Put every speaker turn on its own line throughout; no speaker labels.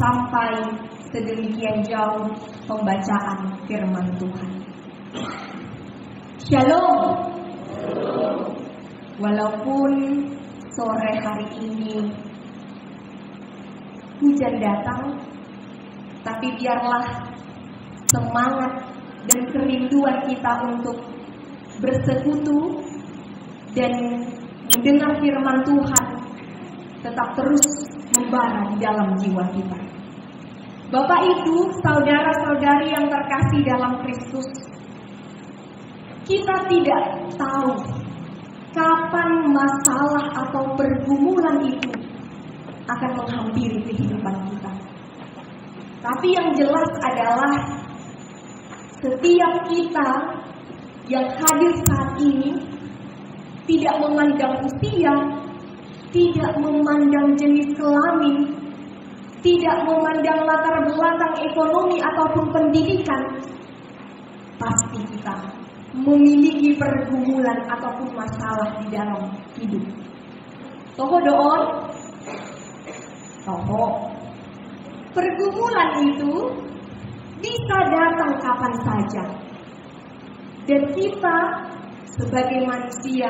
sampai sedemikian jauh pembacaan firman Tuhan. Shalom. Walaupun sore hari ini hujan datang, tapi biarlah semangat dan kerinduan kita untuk bersekutu dan mendengar firman Tuhan tetap terus membara di dalam jiwa kita. Bapak Ibu, saudara-saudari yang terkasih dalam Kristus, kita tidak tahu kapan masalah atau pergumulan itu akan menghampiri kehidupan kita. Tapi yang jelas adalah setiap kita yang hadir saat ini tidak memandang usia, tidak memandang jenis kelamin, tidak memandang latar belakang ekonomi ataupun pendidikan, pasti kita memiliki pergumulan ataupun masalah di dalam hidup. Toho doon, toho. Pergumulan itu bisa datang kapan saja. Dan kita sebagai manusia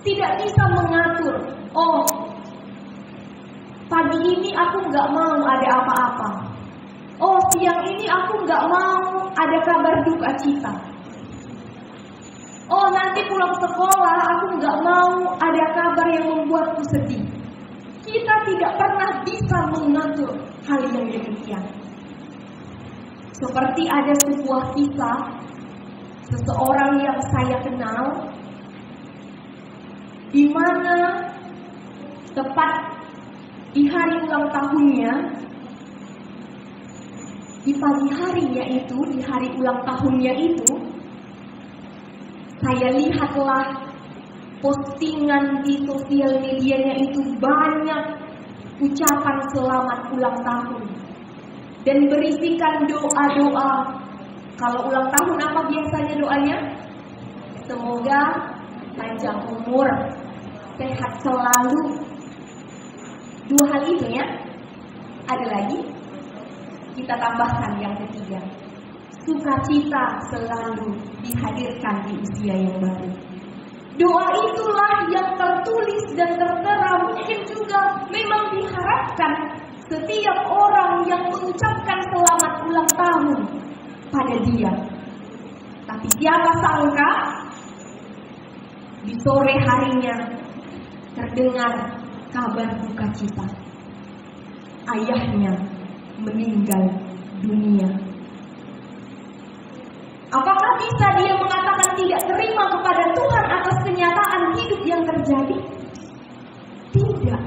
tidak bisa mengatur, oh pagi ini aku gak mau ada apa-apa, oh siang ini aku gak mau ada kabar duka cita, oh nanti pulang sekolah aku gak mau ada kabar yang membuatku sedih. Kita tidak pernah bisa mengatur hal yang demikian. Seperti ada sebuah kisah seseorang yang saya kenal, di mana tepat di hari ulang tahunnya, di pagi harinya itu, di hari ulang tahunnya itu, saya lihatlah postingan di sosial medianya itu banyak ucapan selamat ulang tahun dan berisikan doa-doa. Kalau ulang tahun apa biasanya doanya? Semoga panjang umur, sehat selalu. Dua hal itu ya. Ada lagi? Kita tambahkan yang ketiga. Sukacita selalu dihadirkan di usia yang baru. Doa itulah yang tertulis dan tertera, mungkin juga memang diharapkan setiap orang yang mengucapkan selamat ulang tahun pada dia. Tapi siapa sangka di sore harinya terdengar kabar duka cita. Ayahnya meninggal dunia. Apakah bisa dia mengatakan tidak terima kepada Tuhan atas kenyataan hidup yang terjadi? Tidak.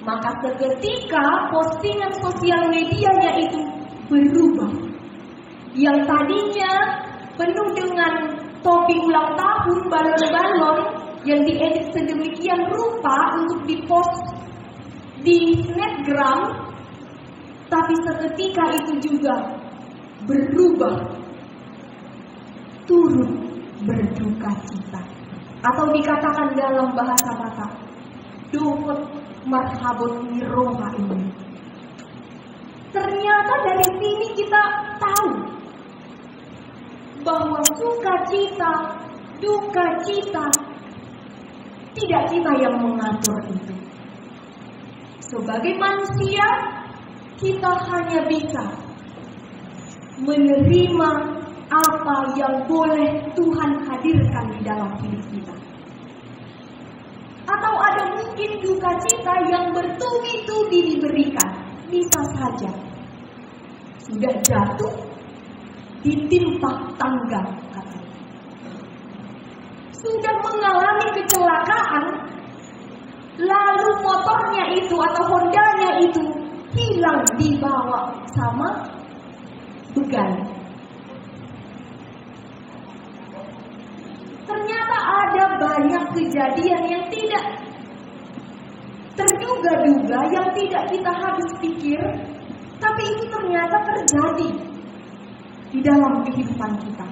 Maka seketika postingan sosial medianya itu berubah. Yang tadinya penuh dengan topi ulang tahun, balon-balon yang diedit sedemikian rupa untuk dipost di Snapgram, tapi seketika itu juga berubah, turut berduka cita, atau dikatakan dalam bahasa Batak, dohot marhabot miroha ini. Ternyata dari sini kita tahu bahwa sukacita, duka cita tidak kita yang mengatur itu. Sebagai manusia, kita hanya bisa menerima apa yang boleh Tuhan hadirkan di dalam hidup kita. Atau ada mungkin duka cita yang bertubi-tubi diberikan. Bisa saja sudah jatuh, ditimpa tangga, sudah mengalami kecelakaan, lalu motornya itu atau Hondanya itu hilang dibawa sama begal. Ternyata ada banyak kejadian yang tidak terduga-duga, yang tidak kita habis pikir, tapi itu ternyata terjadi di dalam kehidupan kita.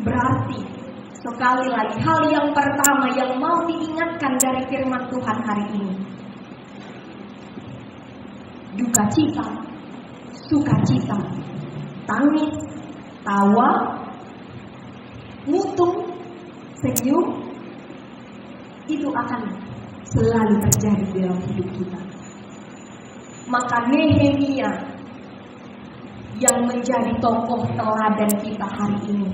Berarti sekali lagi hal yang pertama yang mau diingatkan dari firman Tuhan hari ini, duka cita, sukacita, tangis, tawa, mutung, senyum, itu akan selalu terjadi dalam hidup kita. Maka Nehemia yang menjadi tokoh teladan kita hari ini,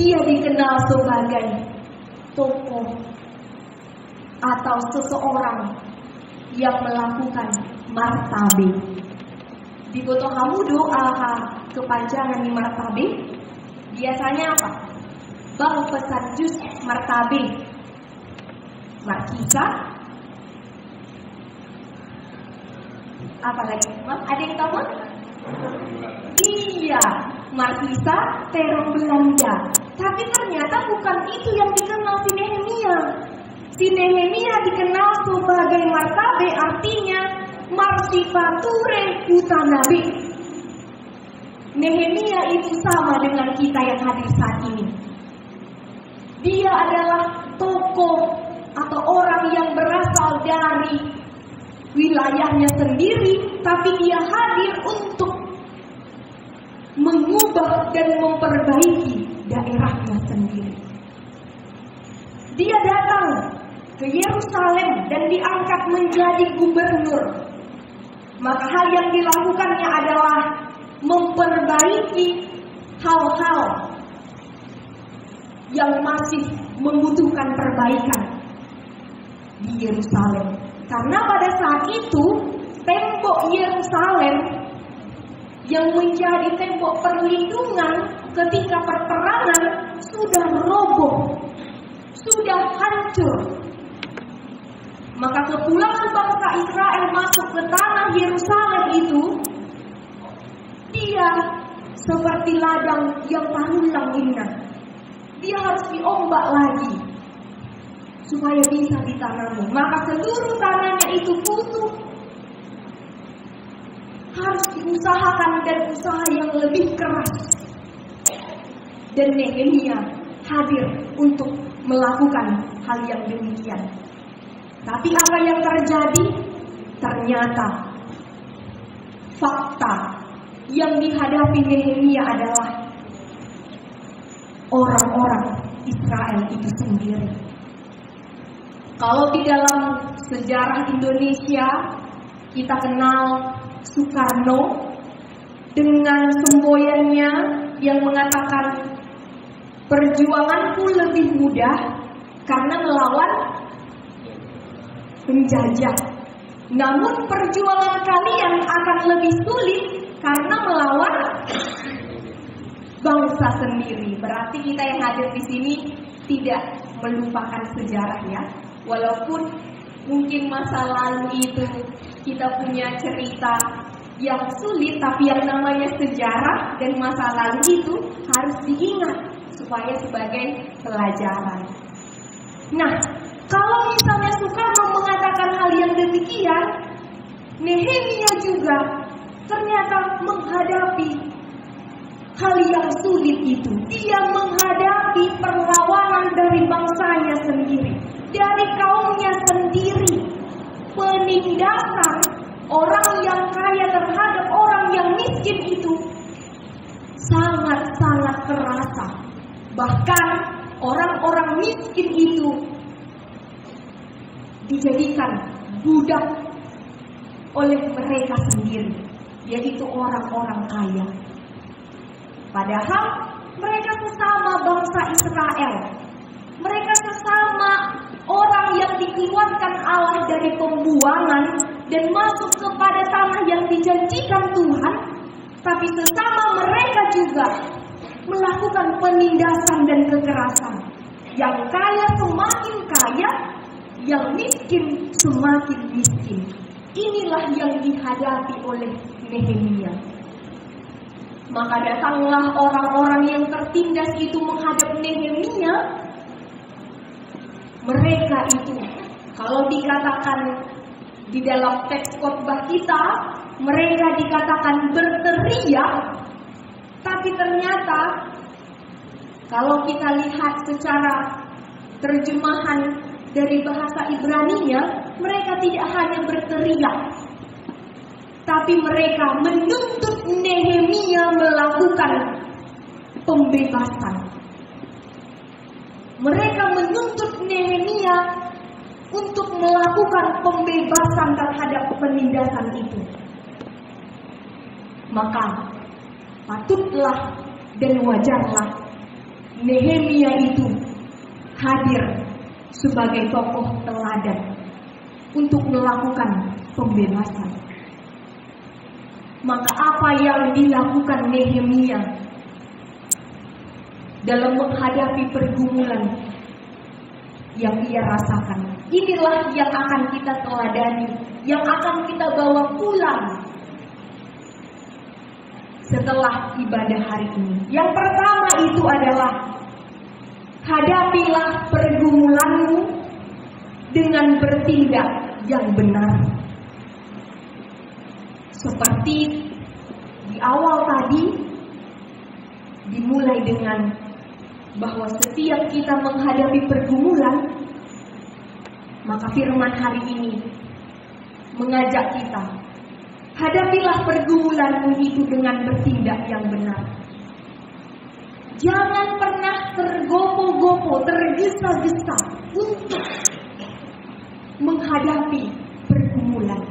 dia dikenal sebagai tokoh atau seseorang yang melakukan martabe. Di foto kamu doa kepanjangan di martabe, biasanya apa? Bang pesan jus martabe, markisa, apa lagi? Ada yang tahu? Iya, markisa terong Belanda. Tapi ternyata bukan itu yang dikenal si Nehemia. Si Nehemia dikenal sebagai martabe, artinya marsipature utanabe. Nehemia itu sama dengan kita yang hadir saat ini. Dia adalah tokoh atau orang yang berasal dari wilayahnya sendiri, tapi dia hadir untuk mengubah dan memperbaiki daerahnya sendiri. Dia datang ke Yerusalem dan diangkat menjadi gubernur. Maka hal yang dilakukannya adalah memperbaiki hal-hal yang masih membutuhkan perbaikan di Yerusalem. Karena pada saat itu tembok Yerusalem yang menjadi tembok perlindungan ketika perperangan sudah roboh, sudah hancur. Maka kepulangan bangsa Israel masuk ke tanah Yerusalem itu, dia seperti ladang yang parulang ingat. Dia harus diombak lagi supaya bisa ditanami. Maka seluruh tanahnya itu butuh, harus diusahakan dan usaha yang lebih keras. Dan Nehemia hadir untuk melakukan hal yang demikian. Tapi apa yang terjadi? Ternyata fakta yang dihadapi Nehemia adalah orang-orang Israel itu sendiri. Kalau di dalam sejarah Indonesia kita kenal Soekarno dengan semboyannya yang mengatakan perjuanganku lebih mudah karena melawan penjajah. Namun perjuangan kalian akan lebih sulit karena melawan bangsa sendiri. Berarti kita yang hadir di sini tidak melupakan sejarahnya. Walaupun mungkin masa lalu itu kita punya cerita yang sulit, tapi yang namanya sejarah dan masa lalu itu harus diingat supaya sebagai pelajaran. Nah, kalau misalnya Soekarno mengatakan hal yang demikian, Nehemia juga ternyata menghadapi hal yang sulit itu. Dia menghadapi perlawanan dari bangsanya sendiri, dari kaumnya sendiri. Penindasan orang yang kaya terhadap orang yang miskin itu sangat-sangat terasa. Bahkan orang-orang miskin itu dijadikan budak oleh mereka sendiri, yaitu orang-orang kaya. Padahal mereka sesama bangsa Israel. Mereka sesama orang yang dikeluarkan Allah dari pembuangan dan masuk kepada tanah yang dijanjikan Tuhan. Tapi sesama mereka juga melakukan penindasan dan kekerasan. Yang kaya semakin kaya, yang miskin semakin miskin. Inilah yang dihadapi oleh Nehemia. Maka datanglah orang-orang yang tertindas itu menghadap Nehemia. Mereka itu, kalau dikatakan di dalam teks khotbah kita, mereka dikatakan berteriak. Tapi ternyata kalau kita lihat secara terjemahan dari bahasa Ibrani-nya, mereka tidak hanya berteriak, tapi mereka menuntut Nehemia melakukan pembebasan. Mereka menuntut Nehemia untuk melakukan pembebasan terhadap penindasan itu. Maka patutlah dan wajarlah Nehemia itu hadir sebagai tokoh teladan untuk melakukan pembebasan. Maka apa yang dilakukan Nehemia dalam menghadapi pergumulan yang ia rasakan, inilah yang akan kita teladani, yang akan kita bawa pulang setelah ibadah hari ini. Yang pertama itu adalah hadapilah pergumulanmu dengan bertindak yang benar. Seperti di awal tadi dimulai dengan bahwa setiap kita menghadapi pergumulan, maka firman hari ini mengajak kita, hadapilah pergumulanmu itu dengan bertindak yang benar. Jangan pernah tergopoh-gopoh, tergesa-gesa untuk menghadapi pergumulan.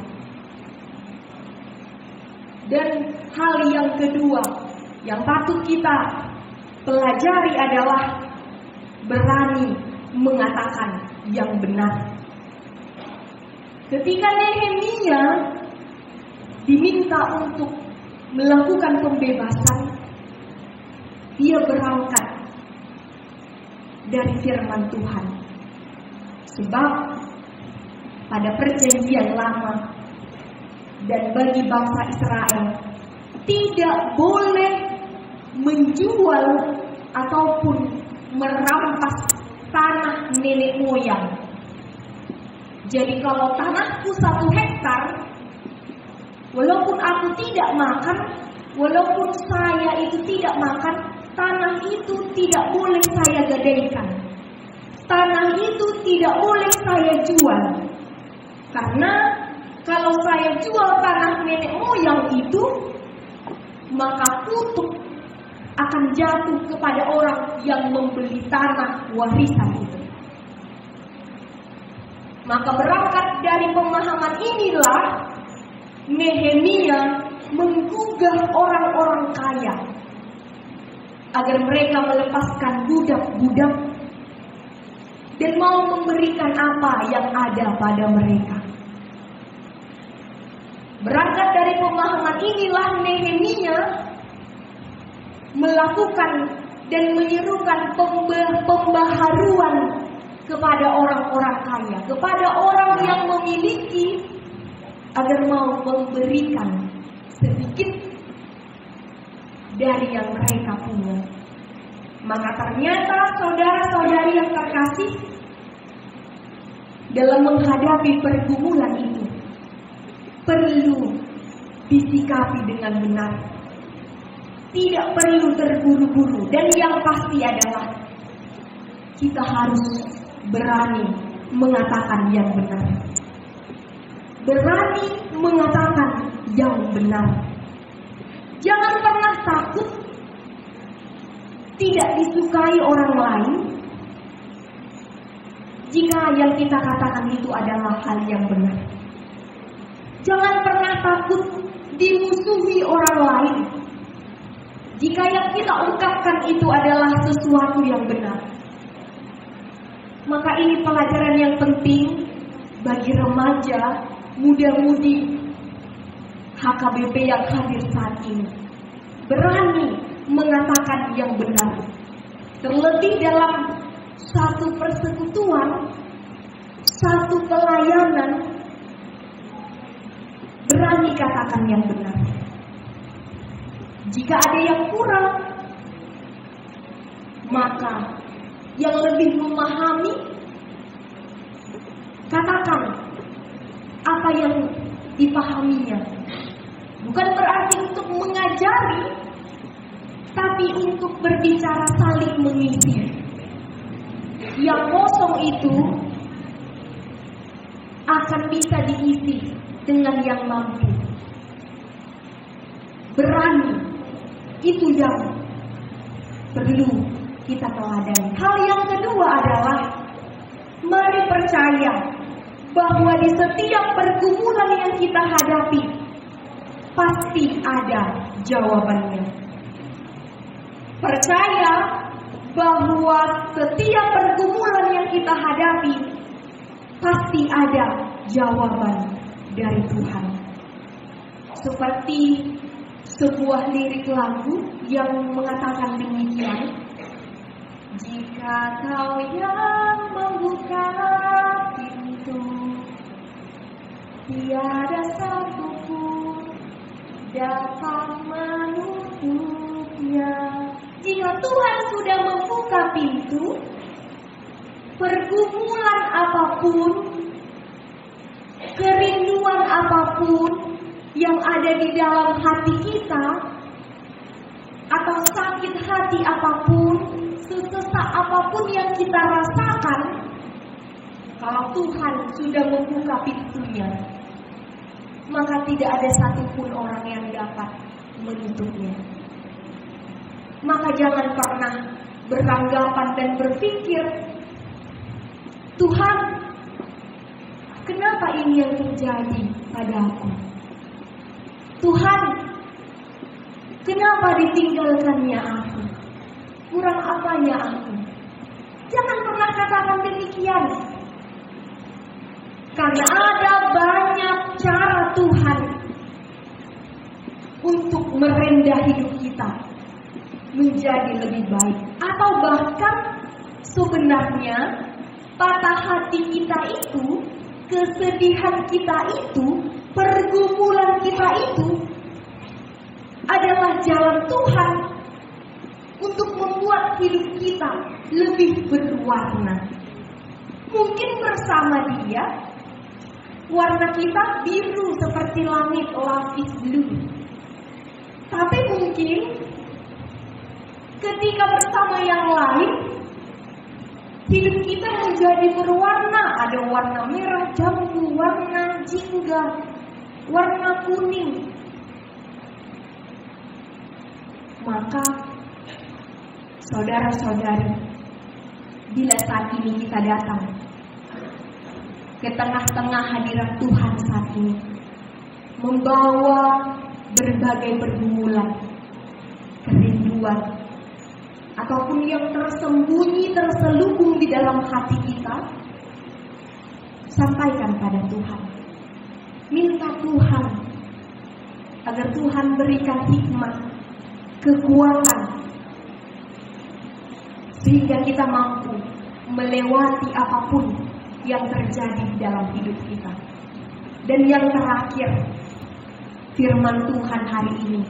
Dan hal yang kedua yang patut kita pelajari adalah berani mengatakan yang benar. Ketika Nehemia diminta untuk melakukan pembebasan, dia berangkat dari firman Tuhan. Sebab pada perjanjian lama dan bagi bangsa Israel tidak boleh menjual ataupun merampas tanah nenek moyang. Jadi kalau tanahku 1 hektar, walaupun aku tidak makan, walaupun saya itu tidak makan, tanah itu tidak boleh saya gadaikan. Tanah itu tidak boleh saya jual. Karena kalau saya jual tanah nenek moyang itu, maka kutuk akan jatuh kepada orang yang membeli tanah warisan itu. Maka berangkat dari pemahaman inilah Nehemia menggugah orang-orang kaya agar mereka melepaskan budak-budak dan mau memberikan apa yang ada pada mereka. Berangkat dari pemahaman inilah Nehemia melakukan dan menyerukan pembaharuan kepada orang-orang kaya, kepada orang yang memiliki, agar mau memberikan sedikit dari yang mereka punya. Maka ternyata saudara-saudari yang terkasih, dalam menghadapi pergumulan itu perlu disikapi dengan benar. Tidak perlu terburu-buru. Dan yang pasti adalah kita harus berani mengatakan yang benar. Berani mengatakan yang benar. Jangan pernah takut tidak disukai orang lain jika yang kita katakan itu adalah hal yang benar. Jangan pernah takut dimusuhi orang lain jika yang kita ungkapkan itu adalah sesuatu yang benar. Maka ini pelajaran yang penting bagi remaja, muda-mudi HKBP yang hadir saat ini. Berani mengatakan yang benar. Terlebih dalam satu persekutuan, satu pelayanan, berani katakan yang benar. Jika ada yang kurang, maka yang lebih memahami, katakan apa yang dipahaminya. Bukan berarti untuk mengajari, tapi untuk berbicara saling mengisi. Yang kosong itu akan bisa diisi dengan yang mampu. berani. Itu yang perlu kita teladani. Hal yang kedua adalah mari percaya bahwa di setiap pergumulan yang kita hadapi pasti ada jawabannya. Percaya bahwa setiap pergumulan yang kita hadapi pasti ada jawaban dari Tuhan. Seperti sebuah lirik lagu yang mengatakan demikian. Jika kau yang membuka pintu, tiada satupun dapat menutupnya. Jika Tuhan sudah membuka pintu, pergumulan apapun, kerinduan apapun yang ada di dalam hati kita, atau sakit hati apapun, sesesak apapun yang kita rasakan, kalau Tuhan sudah membuka pintunya, maka tidak ada satupun orang yang dapat menutupnya. Maka jangan pernah beranggapan dan berpikir, Tuhan, kenapa ini yang terjadi padaku? Tuhan, kenapa ditinggalkannya aku? Kurang apanya aku? Jangan pernah katakan demikian. Karena ada banyak cara Tuhan untuk merendah hidup kita menjadi lebih baik. Atau bahkan sebenarnya patah hati kita itu, kesedihan kita itu, pergumulan kita itu adalah jalan Tuhan untuk membuat hidup kita lebih berwarna. Mungkin bersama Dia warna kita biru seperti langit, lapis blue. Tapi mungkin ketika bersama yang lain, hidup kita menjadi berwarna. Ada warna merah jambu, warna jingga, warna kuning. Maka saudara-saudari, bila saat ini kita datang ke tengah-tengah hadirat Tuhan saat ini, membawa berbagai pergumulan, kerinduan, ataupun yang tersembunyi, terselubung di dalam hati kita, sampaikan pada Tuhan. Minta Tuhan agar Tuhan berikan hikmat, kekuatan, sehingga kita mampu melewati apapun yang terjadi di dalam hidup kita. Dan yang terakhir, firman Tuhan hari ini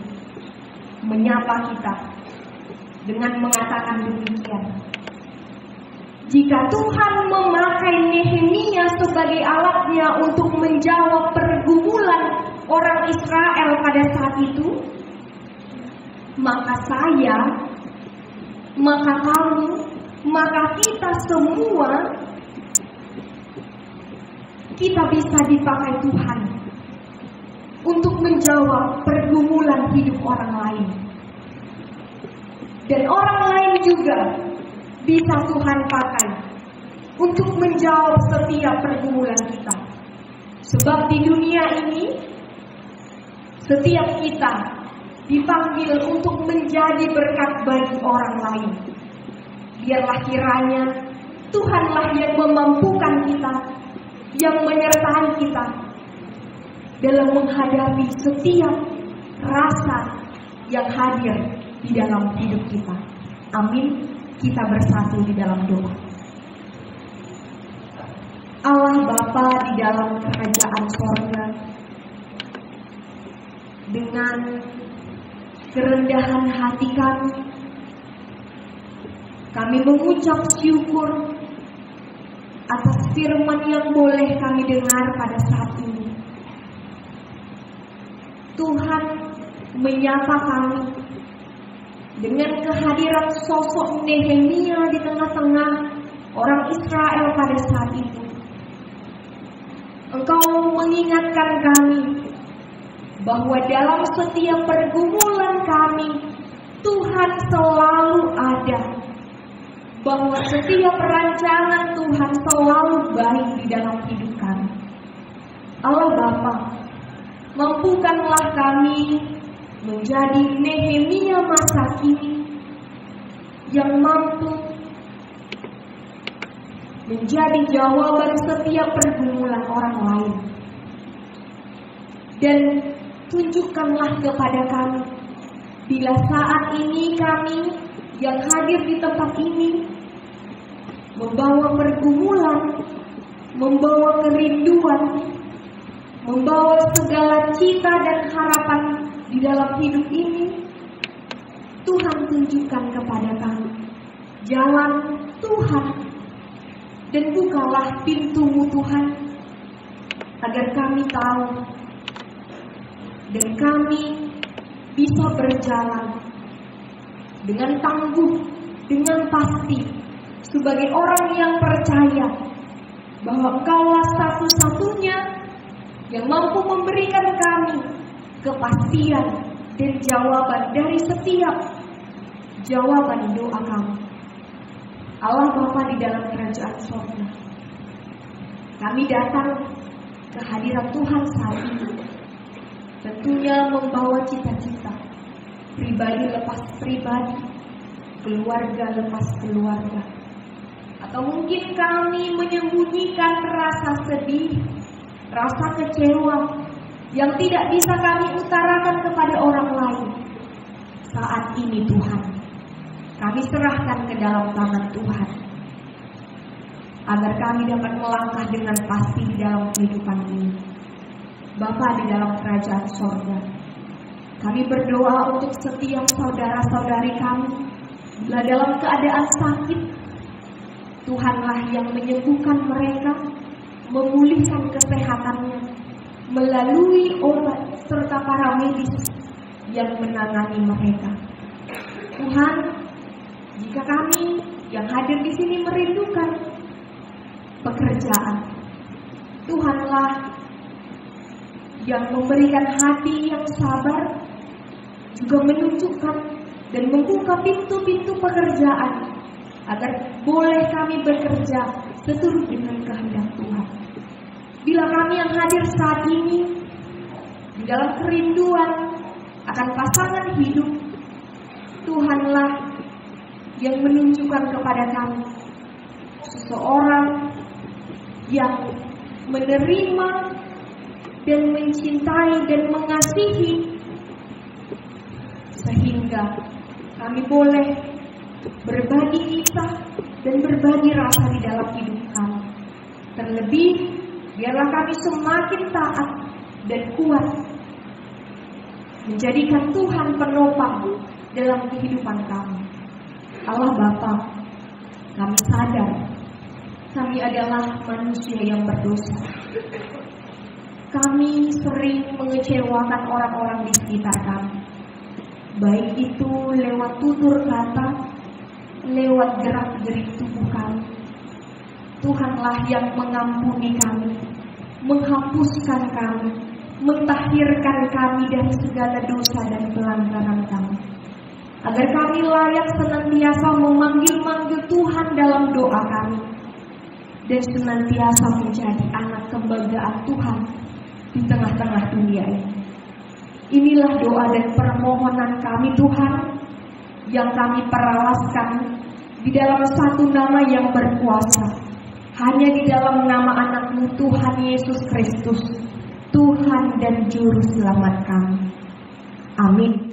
menyapa kita dengan mengatakan demikian. Jika Tuhan memakai Nehemia sebagai alatnya untuk menjawab pergumulan orang Israel pada saat itu, maka saya, maka kamu, maka kita semua, kita bisa dipakai Tuhan untuk menjawab pergumulan hidup orang lain. Dan orang lain juga bisa Tuhan pakai untuk menjawab setiap pergumulan kita. Sebab di dunia ini, setiap kita dipanggil untuk menjadi berkat bagi orang lain. Biarlah kiranya Tuhanlah yang memampukan kita, yang menyertai kita dalam menghadapi setiap rasa yang hadir di dalam hidup kita. Amin. Kita bersatu di dalam doa. Allah Bapa di dalam kerajaan sorga, dengan kerendahan hati kami mengucap syukur atas firman yang boleh kami dengar pada saat ini. Tuhan menyapa kami dengan kehadiran sosok Nehemia di tengah-tengah orang Israel pada saat itu. Engkau mengingatkan kami bahwa dalam setiap pergumulan kami, Tuhan selalu ada. Bahwa setiap rancangan Tuhan selalu baik di dalam hidup kami. Allah Bapa, mampukanlah kami menjadi Nehemia masa kini yang mampu menjadi jawaban setiap pergumulan orang lain. Dan tunjukkanlah kepada kami, bila saat ini kami yang hadir di tempat ini membawa pergumulan, membawa kerinduan, membawa segala cita dan harapan di dalam hidup ini, Tuhan tunjukkan kepada kami jalan Tuhan, dan bukalah pintu-Mu Tuhan, agar kami tahu dan kami bisa berjalan dengan tangguh, dengan pasti, sebagai orang yang percaya bahwa Engkaulah satu-satunya yang mampu memberikan kami kepastian dan jawaban dari setiap jawaban doa kami. Allah Bapa di dalam kerajaan surga, kami datang ke hadirat Tuhan saat ini, tentunya membawa cita-cita, pribadi lepas pribadi, keluarga lepas keluarga. Atau mungkin kami menyembunyikan rasa sedih, rasa kecewa yang tidak bisa kami utarakan kepada orang lain. Saat ini Tuhan, kami serahkan ke dalam tangan Tuhan, agar kami dapat melangkah dengan pasti di dalam kehidupan ini. Bapa di dalam kerajaan sorga, kami berdoa untuk setiap saudara-saudari kami, bila dalam keadaan sakit, Tuhanlah yang menyembuhkan mereka, memulihkan kesehatannya, melalui obat serta para medis yang menangani mereka. Tuhan, jika kami yang hadir di sini merindukan pekerjaan, Tuhanlah yang memberikan hati yang sabar, juga menunjukkan dan membuka pintu-pintu pekerjaan, agar boleh kami bekerja seturut dengan kehendak Tuhan. Bila kami yang hadir saat ini di dalam kerinduan akan pasangan hidup, Tuhanlah yang menunjukkan kepada kami seseorang yang menerima dan mencintai dan mengasihi, sehingga kami boleh berbagi kisah dan berbagi rasa di dalam hidup kami. Terlebih, biarlah kami semakin taat dan kuat, menjadikan Tuhan penopang dalam kehidupan kami. Allah Bapa, kami sadar kami adalah manusia yang berdosa. Kami sering mengecewakan orang-orang di sekitar kami, baik itu lewat tutur kata, lewat gerak-gerik tubuh kami. Tuhanlah yang mengampuni kami, menghapuskan kami, mentahirkan kami dari segala dosa dan pelanggaran kami, agar kami layak senantiasa memanggil-manggil Tuhan dalam doa kami, dan senantiasa menjadi anak kebanggaan Tuhan di tengah-tengah dunia ini. Inilah doa dan permohonan kami Tuhan, yang kami peralaskan di dalam satu nama yang berkuasa, hanya di dalam nama anak-Mu Tuhan Yesus Kristus, Tuhan dan Juru Selamat kami. Amin.